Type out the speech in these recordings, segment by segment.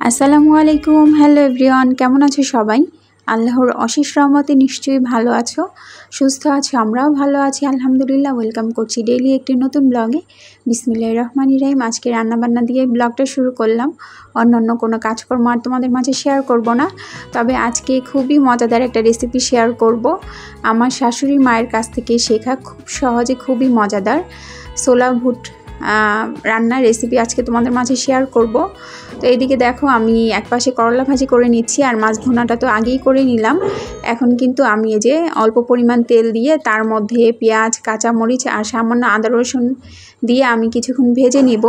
আসসালামু আলাইকুম। Hello everyone, কেমন আছো সবাই? আল্লাহর অশেষ রহমতে নিশ্চয়ই ভালো আছো, সুস্থ আছো। আমরাও ভালো আছি আলহামদুলিল্লাহ। ওয়েলকাম করছি ডেইলি একটি নতুন ব্লগে। বিসমিল্লাহির রহমানির রহিম। আজকে রান্নাবান্না দিয়ে ব্লগটা শুরু করলাম। অন্য কোনো কাজকর্ম আর তোমাদের মাঝে শেয়ার করব না, তবে আজকে খুবই মজাদার একটা রেসিপি শেয়ার করব। আমার শাশুড়ি মায়ের কাছ থেকে শেখা, খুব সহজে খুবই মজাদার ছোলা বুট রান্নার রেসিপি আজকে তোমাদের মাঝে শেয়ার করব। তো এইদিকে দেখো, আমি একপাশে করলা ভাজি করে নিচ্ছি, আর মাছ ভুনাটা তো আগেই করে নিলাম। এখন কিন্তু আমি এই যে অল্প পরিমাণ তেল দিয়ে তার মধ্যে পেঁয়াজ, কাঁচামরিচ আর সামান্য আদা রসুন দিয়ে আমি কিছুক্ষণ ভেজে নিব।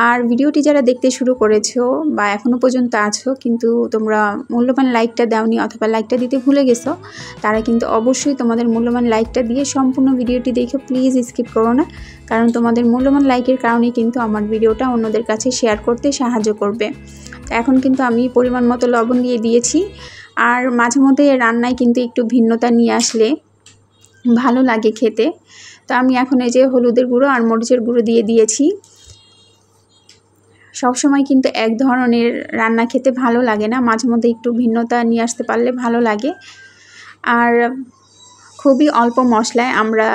আর ভিডিওটি যারা দেখতে শুরু করেছো বা এখনও পর্যন্ত আছো কিন্তু তোমরা মূল্যবান লাইকটা দাওনি অথবা লাইকটা দিতে ভুলে গেছো, তারা কিন্তু অবশ্যই তোমাদের মূল্যবান লাইকটা দিয়ে সম্পূর্ণ ভিডিওটি দেখো। প্লিজ স্কিপ করো না, কারণ তোমাদের মূল্যবান লাইকের কারণে কিন্তু আমার ভিডিওটা অন্যদের কাছে শেয়ার করতে সাহায্য করবে। এখন কিন্তু আমি পরিমাণ মতো লবণ দিয়ে দিয়েছি। আর মাঝে মধ্যে রান্নায় কিন্তু একটু ভিন্নতা নিয়ে আসলে ভালো লাগে খেতে। তো আমি এখন এই যে হলুদের গুঁড়ো আর মরিচের গুঁড়ো দিয়ে দিয়েছি। সবসময় কিন্তু এক ধরনের রান্না খেতে ভালো লাগে না, মাঝে মধ্যে একটু ভিন্নতা নিয়ে আসতে পারলে ভালো লাগে। আর খুবই অল্প মশলায় আমরা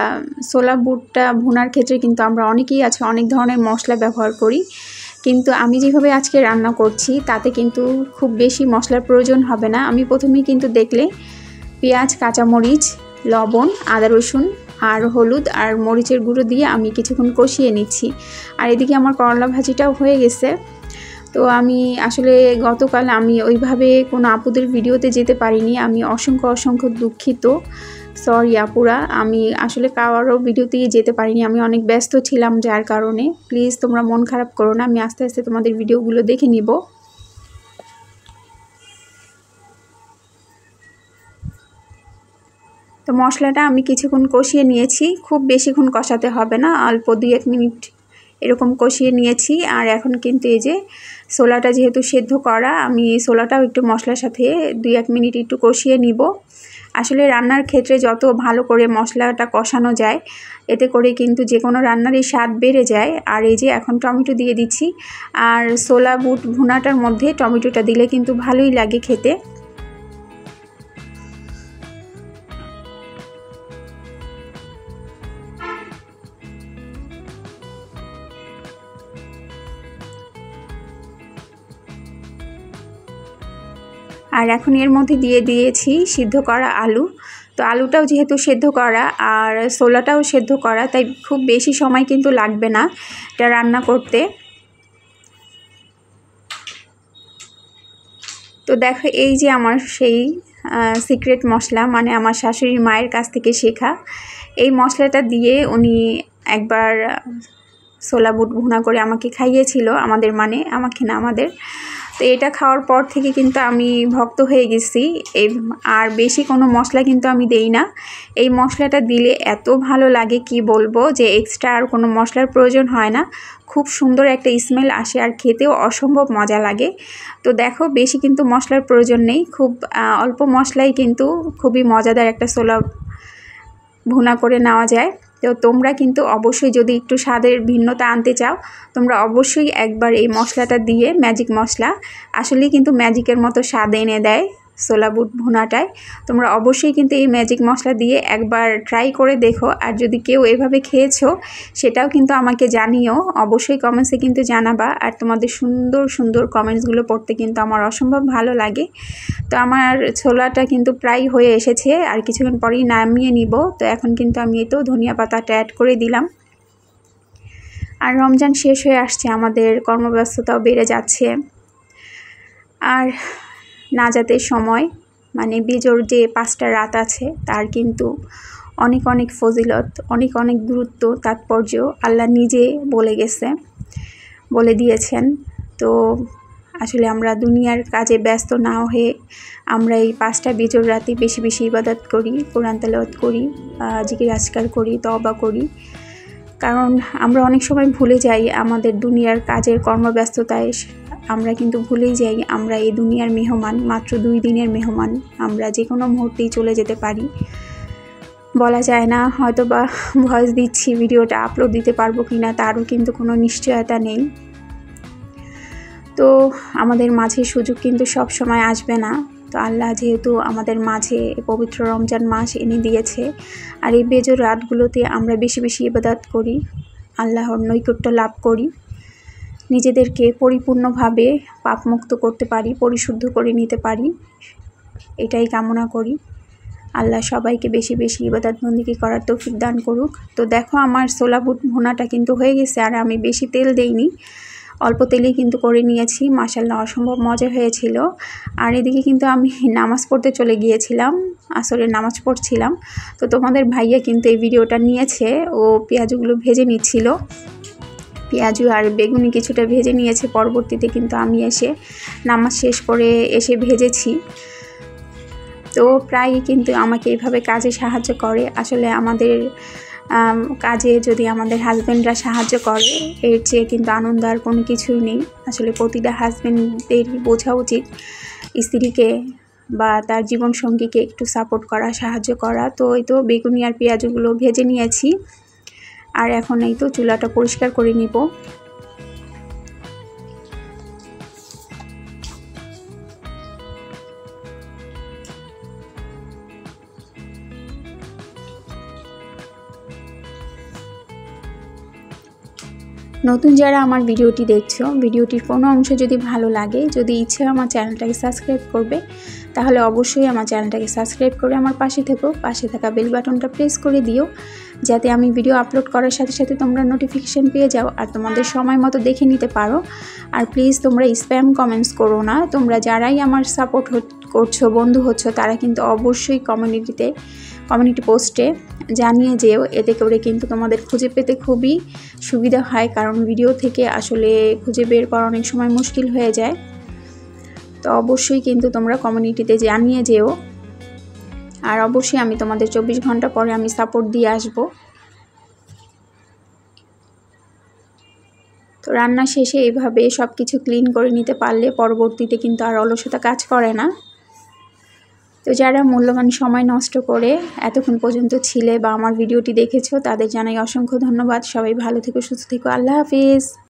ছোলা বুটটা ভুনার ক্ষেত্রে কিন্তু আমরা অনেকেই আছে অনেক ধরনের মশলা ব্যবহার করি, কিন্তু আমি যেভাবে আজকে রান্না করছি তাতে কিন্তু খুব বেশি মশলার প্রয়োজন হবে না। আমি প্রথমেই কিন্তু দেখলে পেঁয়াজ, কাঁচামরিচ, লবণ, আদা রসুন আর হলুদ আর মরিচের গুঁড়ো দিয়ে আমি কিছুক্ষণ কষিয়ে নিচ্ছি। আর এদিকে আমার করলা ভাজিটাও হয়ে গেছে। তো আমি আসলে গতকাল আমি ওইভাবে কোনো আপুদের ভিডিওতে যেতে পারিনি, আমি অসংখ্য দুঃখিত। সরি আপুরা, আমি আসলে কারোর ভিডিওতেই যেতে পারিনি, আমি অনেক ব্যস্ত ছিলাম যার কারণে। প্লিজ তোমরা মন খারাপ করো না, আমি আস্তে আস্তে তোমাদের ভিডিওগুলো দেখে নিব। তো মশলাটা আমি কিছুক্ষণ কষিয়ে নিয়েছি, খুব বেশিক্ষণ কষাতে হবে না, অল্প 2-1 মিনিট এরকম কষিয়ে নিয়েছি। আর এখন কিন্তু এই যে ছোলাটা যেহেতু সেদ্ধ করা, আমি ছোলাটাও একটু মশলার সাথে 2-1 মিনিট একটু কষিয়ে নিব। আসলে রান্নার ক্ষেত্রে যত ভালো করে মশলাটা কষানো যায়, এতে করে কিন্তু যে কোনো রান্নারই স্বাদ বেড়ে যায়। আর এই যে এখন টমেটো দিয়ে দিচ্ছি, আর ছোলা বুট ভুনাটার মধ্যে টমেটোটা দিলে কিন্তু ভালোই লাগে খেতে। আর এখন এর মধ্যে দিয়ে দিয়েছি সিদ্ধ করা আলু। তো আলুটাও যেহেতু সেদ্ধ করা আর ছোলাটাও সেদ্ধ করা, তাই খুব বেশি সময় কিন্তু লাগবে না এটা রান্না করতে। তো দেখো, এই যে আমার সেই সিক্রেট মশলা, মানে আমার শাশুড়ির মায়ের কাছ থেকে শেখা এই মশলাটা দিয়ে উনি একবার ছোলা বুট ভুনা করে আমাকে খাইয়েছিল, আমাদের মানে আমাকে না আমাদের। তো এটা খাওয়ার পর থেকে কিন্তু আমি ভক্ত হয়ে গেছি। আর বেশি কোনো মশলা কিন্তু আমি দেই না, এই মশলাটা দিলে এত ভালো লাগে কি বলবো, যে এক্সট্রা আর কোনো মশলার প্রয়োজন হয় না। খুব সুন্দর একটা স্মেল আসে আর খেতেও অসম্ভব মজা লাগে। তো দেখো, বেশি কিন্তু মশলার প্রয়োজন নেই, খুব অল্প মশলাই কিন্তু খুবই মজাদার একটা ছোলা ভুনা করে নেওয়া যায়। তো তোমরা কিন্তু অবশ্যই যদি একটু স্বাদের ভিন্নতা আনতে চাও, তোমরা অবশ্যই একবার এই মশলাটা দিয়ে, ম্যাজিক মশলা আসলেই কিন্তু ম্যাজিকের মতো স্বাদ এনে দেয় ছোলা বুট ভুনাটায়। তোমরা অবশ্যই কিন্তু এই ম্যাজিক মশলা দিয়ে একবার ট্রাই করে দেখো। আর যদি কেউ এভাবে খেয়েছো সেটাও কিন্তু আমাকে জানিও, অবশ্যই কমেন্টসে কিন্তু জানাবা। আর তোমাদের সুন্দর কমেন্টসগুলো পড়তে কিন্তু আমার অসম্ভব ভালো লাগে। তো আমার ছোলাটা কিন্তু প্রায় হয়ে এসেছে, আর কিছুক্ষণ পরেই নামিয়ে নিব। তো এখন কিন্তু আমি এই তো ধনিয়া পাতাটা অ্যাড করে দিলাম। আর রমজান শেষ হয়ে আসছে, আমাদের কর্মব্যস্ততাও বেড়ে যাচ্ছে। আর নাজাতের সময়, মানে বিজোর যে 5টা রাত আছে, তার কিন্তু অনেক ফজিলত, অনেক গুরুত্ব, তাৎপর্য আল্লাহ নিজে বলে দিয়েছেন। তো আসলে আমরা দুনিয়ার কাজে ব্যস্ত না হয়ে আমরা এই 5টা বিজোর রাতে বেশি ইবাদত করি, কোরআন তেলাওয়াত করি, জিকির আজকার করি, তওবা করি। কারণ আমরা অনেক সময় ভুলে যাই আমাদের দুনিয়ার কাজের কর্মব্যস্ততায়, আমরা কিন্তু ভুলেই যাই আমরা এই দুনিয়ার মেহমান, মাত্র 2 দিনের মেহমান। আমরা যে কোনো মুহূর্তেই চলে যেতে পারি, বলা যায় না। হয়তো বা ভয়েস দিচ্ছি, ভিডিওটা আপলোড দিতে পারবো কিনা তারও কিন্তু কোনো নিশ্চয়তা নেই। তো আমাদের মাঝে সুযোগ কিন্তু সব সময় আসবে না। তো আল্লাহ যেহেতু আমাদের মাঝে পবিত্র রমজান মাস এনে দিয়েছে, আর এই বেজোর রাতগুলোতে আমরা বেশি বেশি ইবাদত করি, আল্লাহর নৈকট্য লাভ করি, নিজেদেরকে পরিপূর্ণভাবে পাপমুক্ত করতে পারি, পরিশুদ্ধ করে নিতে পারি, এটাই কামনা করি। আল্লাহ সবাইকে বেশি বেশি ইবাদত বন্দেগী করার তৌফিক দান করুক। তো দেখো আমার ছোলা বুট ভুনাটা কিন্তু হয়ে গেছে, আর আমি বেশি তেল দেইনি, অল্প তেলেই কিন্তু করে নিয়েছি। মাশাআল্লাহ অসম্ভব মজা হয়েছিল। আর এদিকে কিন্তু আমি নামাজ পড়তে চলে গিয়েছিলাম, আসরের নামাজ পড়ছিলাম। তো তোমাদের ভাইয়া কিন্তু এই ভিডিওটা নিয়েছে, ও পেঁয়াজগুলো ভেজে নিচ্ছিল, পেঁয়াজু আর বেগুনি কিছুটা ভেজে নিয়েছে। পরবর্তীতে কিন্তু আমি এসে নামাজ শেষ করে এসে ভেজেছি। তো প্রায়ই কিন্তু আমাকে এইভাবে কাজে সাহায্য করে। আসলে আমাদের কাজে যদি আমাদের হাজব্যান্ডরা সাহায্য করে, এর চেয়ে কিন্তু আনন্দ আর কোনো কিছুই নেই। আসলে প্রতিটা হাজব্যান্ডদেরই বোঝা উচিত স্ত্রীকে বা তার জীবনসঙ্গীকে একটু সাপোর্ট করা, সাহায্য করা। তো এই তো বেগুনি আর পেঁয়াজগুলো ভেজে নিয়েছি, আর এখন এই তো চুলাটা পরিষ্কার করে নিব। নতুন যারা আমার ভিডিওটি দেখছো, ভিডিওটির কোনো অংশ যদি ভালো লাগে, যদি ইচ্ছে আমার চ্যানেলটাকে সাবস্ক্রাইব করবে, তাহলে অবশ্যই আমার চ্যানেলটাকে সাবস্ক্রাইব করে আমার পাশে থেকো। পাশে থাকা বেল বাটনটা প্রেস করে দিও, যাতে আমি ভিডিও আপলোড করার সাথে সাথে তোমরা নোটিফিকেশান পেয়ে যাও আর তোমাদের সময় মতো দেখে নিতে পারো। আর প্লিজ তোমরা স্প্যাম কমেন্টস করো না। তোমরা যারাই আমার সাপোর্ট করছো, বন্ধু হচ্ছ, তারা কিন্তু অবশ্যই কমিউনিটি পোস্টে জানিয়ে যেও, এতে করে কিন্তু তোমাদের খুঁজে পেতে খুবই সুবিধা হয়, কারণ ভিডিও থেকে আসলে খুঁজে বের করা অনেক সময় মুশকিল হয়ে যায়। তো অবশ্যই কিন্তু তোমরা কমিউনিটিতে জানিয়ে যেও, আর অবশ্যই আমি তোমাদের 24 ঘন্টা পরে আমি সাপোর্ট দিয়ে আসব। তো রান্না শেষে এইভাবে সব কিছু ক্লিন করে নিতে পারলে পরবর্তীতে কিন্তু আর অলসতা কাজ করে না। তো যারা মূল্যবান সময় নষ্ট করে এতক্ষণ পর্যন্ত ছিলে বা আমার ভিডিওটি দেখেছো, তাদের জানাই অসংখ্য ধন্যবাদ। সবাই ভালো থেকো, সুস্থ থেকো। আল্লাহ হাফিজ।